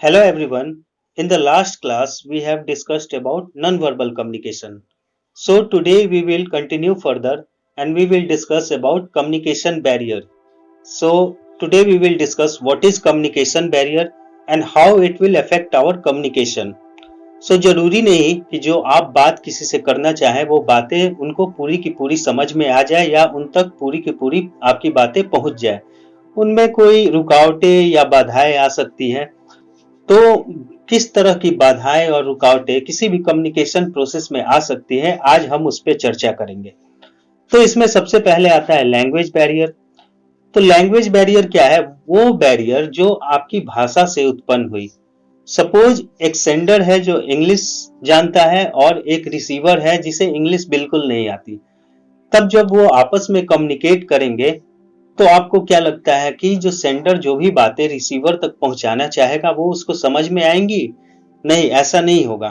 Hello everyone. In the last class, we have discussed about non-verbal communication. So today we will continue further and we will discuss about communication barrier. So today we will discuss what is communication barrier and how it will affect our communication. So जरूरी नहीं कि जो आप बात किसी से करना चाहें वो बातें उनको पूरी की पूरी समझ में आ जाए या उन तक पूरी की पूरी आपकी बातें पहुंच जाए। उनमें कोई रुकावटें या बाधाएं आ सकती हैं। तो किस तरह की बाधाएं और रुकावटें किसी भी कम्युनिकेशन प्रोसेस में आ सकती है, आज हम उस पर चर्चा करेंगे। तो इसमें सबसे पहले आता है लैंग्वेज बैरियर। तो लैंग्वेज बैरियर क्या है? वो बैरियर जो आपकी भाषा से उत्पन्न हुई। सपोज एक सेंडर है जो इंग्लिश जानता है और एक रिसीवर है जिसे इंग्लिश बिल्कुल नहीं आती। तब जब वो आपस में कम्युनिकेट करेंगे तो आपको क्या लगता है कि जो सेंडर जो भी बातें रिसीवर तक पहुंचाना चाहेगा वो उसको समझ में आएंगी? नहीं, ऐसा नहीं होगा,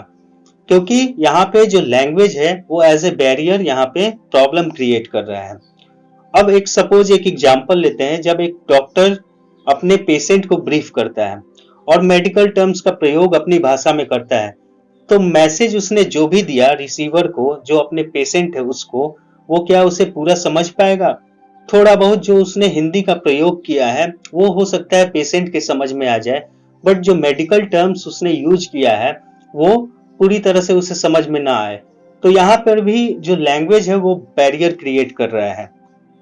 क्योंकि यहाँ पे जो लैंग्वेज है वो एज ए बैरियर यहाँ पे प्रॉब्लम क्रिएट कर रहा है। अब एक एग्जांपल लेते हैं। जब एक डॉक्टर अपने पेशेंट को ब्रीफ करता है और मेडिकल टर्म्स का प्रयोग अपनी भाषा में करता है, तो मैसेज उसने जो भी दिया रिसीवर को, जो अपने पेशेंट है उसको, वो क्या उसे पूरा समझ पाएगा? थोड़ा बहुत जो उसने हिंदी का प्रयोग किया है वो हो सकता है पेशेंट के समझ में आ जाए, बट जो मेडिकल टर्म्स उसने यूज किया है वो पूरी तरह से उसे समझ में ना आए। तो यहाँ पर भी जो लैंग्वेज है वो बैरियर क्रिएट कर रहा है।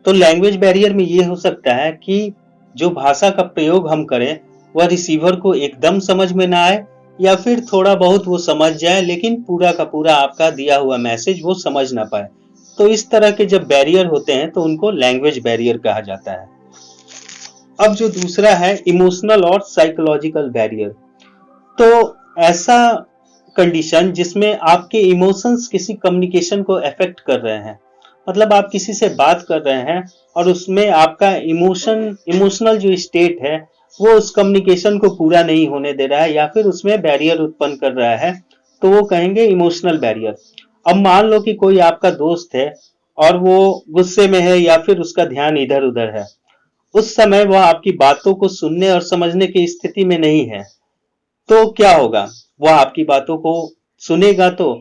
तो लैंग्वेज बैरियर में ये हो सकता है कि जो भाषा का प्रयोग हम करें वह रिसीवर को एकदम समझ में ना आए, या फिर थोड़ा बहुत वो समझ जाए लेकिन पूरा का पूरा आपका दिया हुआ मैसेज वो समझ ना पाए। तो इस तरह के जब बैरियर होते हैं तो उनको लैंग्वेज बैरियर कहा जाता है। अब जो दूसरा है इमोशनल और साइकोलॉजिकल बैरियर। तो ऐसा कंडीशन जिसमें आपके इमोशंस किसी कम्युनिकेशन को अफेक्ट कर रहे हैं। मतलब आप किसी से बात कर रहे हैं और उसमें आपका इमोशनल जो स्टेट है वो उस कम्युनिकेशन को पूरा नहीं होने दे रहा है या फिर उसमें बैरियर उत्पन्न कर रहा है, तो वो कहेंगे इमोशनल बैरियर। अब मान लो कि कोई आपका दोस्त है और वो गुस्से में है या फिर उसका ध्यान इधर उधर है। उस समय वह आपकी बातों को सुनने और समझने की स्थिति में नहीं है। तो क्या होगा? वह आपकी बातों को सुनेगा तो,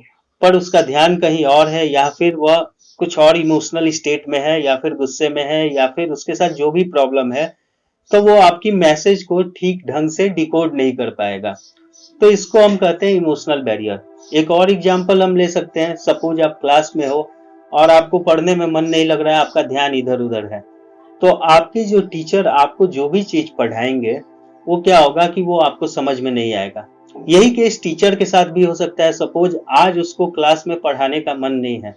पर उसका ध्यान कहीं और है, या फिर वह कुछ और इमोशनल स्टेट में है, या फिर गुस्से में है, या फिर उसके साथ जो भी प्रॉब्लम है, तो वो आपकी मैसेज को ठीक ढंग से डिकोड नहीं कर पाएगा। तो इसको हम कहते हैं इमोशनल बैरियर। एक और एग्जांपल हम ले सकते हैं। सपोज आप क्लास में हो और आपको पढ़ने में मन नहीं लग रहा है, आपका ध्यान इधर उधर है, तो आपके जो टीचर आपको जो भी चीज पढ़ाएंगे वो क्या होगा कि वो आपको समझ में नहीं आएगा। यही केस टीचर के साथ भी हो सकता है। सपोज आज उसको क्लास में पढ़ाने का मन नहीं है,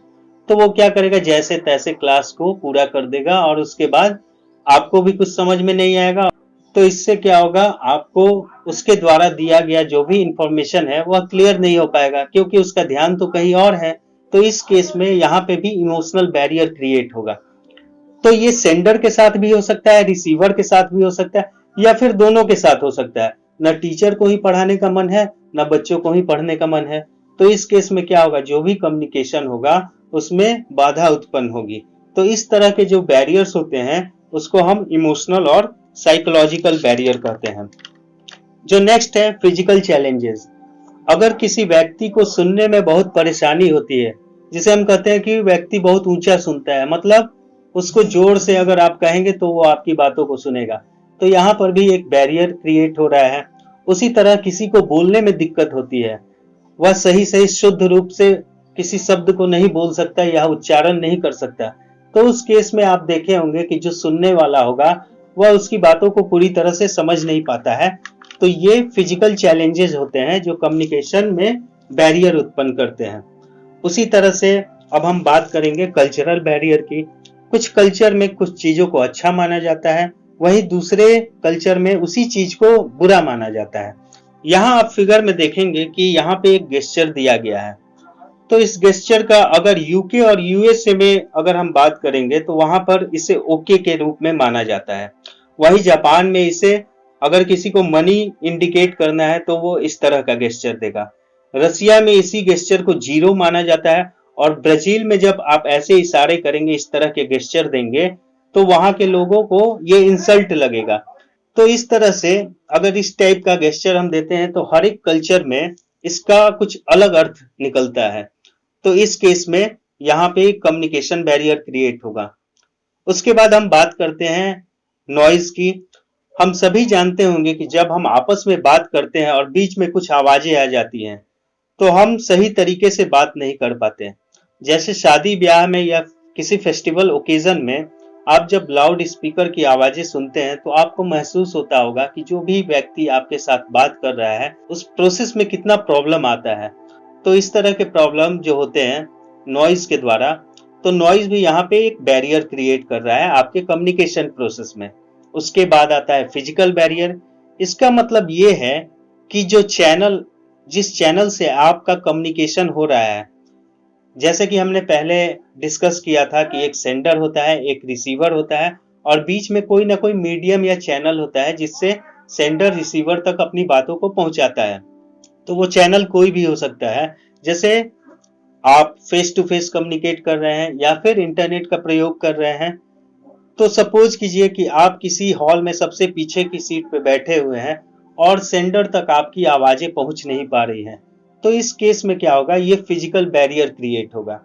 तो वो क्या करेगा, जैसे तैसे क्लास को पूरा कर देगा और उसके बाद आपको भी कुछ समझ में नहीं आएगा। तो इससे क्या होगा, आपको उसके द्वारा दिया गया जो भी इंफॉर्मेशन है वह क्लियर नहीं हो पाएगा, क्योंकि उसका ध्यान तो कहीं और है। तो इस केस में यहाँ पे भी इमोशनल बैरियर क्रिएट होगा। तो ये सेंडर के साथ भी हो सकता है, रिसीवर के साथ भी हो सकता है, या फिर दोनों के साथ हो सकता है। न टीचर को ही पढ़ाने का मन है, न बच्चों को ही पढ़ने का मन है। तो इस केस में क्या होगा, जो भी कम्युनिकेशन होगा उसमें बाधा उत्पन्न होगी। तो इस तरह के जो बैरियर्स होते हैं उसको हम इमोशनल और साइकोलॉजिकल बैरियर कहते हैं। जो नेक्स्ट है फिजिकल चैलेंजेस। अगर किसी व्यक्ति को सुनने में बहुत परेशानी होती है, जिसे हम कहते हैं कि व्यक्ति बहुत ऊंचा सुनता है, मतलब उसको जोर से अगर आप कहेंगे तो वो आपकी बातों को सुनेगा, तो यहाँ पर भी एक बैरियर क्रिएट हो रहा है। उसी तरह किसी को बोलने में दिक्कत होती है, वह सही सही शुद्ध रूप से किसी शब्द को नहीं बोल सकता या उच्चारण नहीं कर सकता, तो उस केस में आप देखे होंगे कि जो सुनने वाला होगा वह उसकी बातों को पूरी तरह से समझ नहीं पाता है। तो ये फिजिकल चैलेंजेस होते हैं जो कम्युनिकेशन में बैरियर उत्पन्न करते हैं। उसी तरह से अब हम बात करेंगे कल्चरल बैरियर की। कुछ कल्चर में कुछ चीजों को अच्छा माना जाता है, वहीं दूसरे कल्चर में उसी चीज को बुरा माना जाता है। यहाँ आप फिगर में देखेंगे कि यहाँ पे एक गेस्चर दिया गया है। तो इस गेस्चर का अगर यूके और यूएसए में अगर हम बात करेंगे तो वहां पर इसे ओके के रूप में माना जाता है। वही जापान में इसे अगर किसी को मनी इंडिकेट करना है तो वो इस तरह का गेस्चर देगा। रसिया में इसी गेस्चर को जीरो माना जाता है, और ब्राजील में जब आप ऐसे इशारे करेंगे, इस तरह के गेस्चर देंगे, तो वहां के लोगों को ये इंसल्ट लगेगा। तो इस तरह से अगर इस टाइप का गेस्चर हम देते हैं तो हर एक कल्चर में इसका कुछ अलग अर्थ निकलता है। तो इस केस में यहाँ पे कम्युनिकेशन बैरियर क्रिएट होगा। उसके बाद हम बात करते हैं नॉइज की। हम सभी जानते होंगे कि जब हम आपस में बात करते हैं और बीच में कुछ आवाजें आ जाती हैं तो हम सही तरीके से बात नहीं कर पाते हैं। जैसे शादी ब्याह में या किसी फेस्टिवल ओकेजन में आप जब लाउड स्पीकर की आवाजें सुनते हैं तो आपको महसूस होता होगा कि जो भी व्यक्ति आपके साथ बात कर रहा है उस प्रोसेस में कितना प्रॉब्लम आता है। तो इस तरह के प्रॉब्लम जो होते हैं नॉइज के द्वारा, तो नॉइज भी यहाँ पे एक बैरियर क्रिएट कर रहा है आपके कम्युनिकेशन प्रोसेस में। उसके बाद आता है फिजिकल बैरियर। इसका मतलब ये है कि जिस चैनल से आपका कम्युनिकेशन हो रहा है, जैसे कि हमने पहले डिस्कस किया था कि एक सेंडर होता है, एक रिसीवर होता है और बीच में कोई ना कोई मीडियम या चैनल होता है जिससे सेंडर रिसीवर तक अपनी बातों को पहुंचाता है। तो वो चैनल कोई भी हो सकता है। जैसे आप फेस टू फेस कम्युनिकेट कर रहे हैं या फिर इंटरनेट का प्रयोग कर रहे हैं। तो सपोज कीजिए कि आप किसी हॉल में सबसे पीछे की सीट पे बैठे हुए हैं और सेंडर तक आपकी आवाजें पहुंच नहीं पा रही हैं। तो इस केस में क्या होगा, ये फिजिकल बैरियर क्रिएट होगा।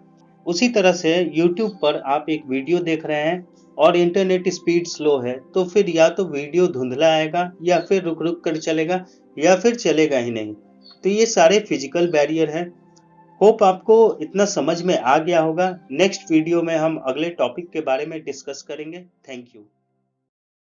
उसी तरह से YouTube पर आप एक वीडियो देख रहे हैं और इंटरनेट स्पीड स्लो है, तो फिर या तो वीडियो धुंधला आएगा या फिर रुक रुक कर चलेगा या फिर चलेगा ही नहीं। तो ये सारे फिजिकल बैरियर हैं। होप आपको इतना समझ में आ गया होगा। नेक्स्ट वीडियो में हम अगले टॉपिक के बारे में डिस्कस करेंगे। Thank you.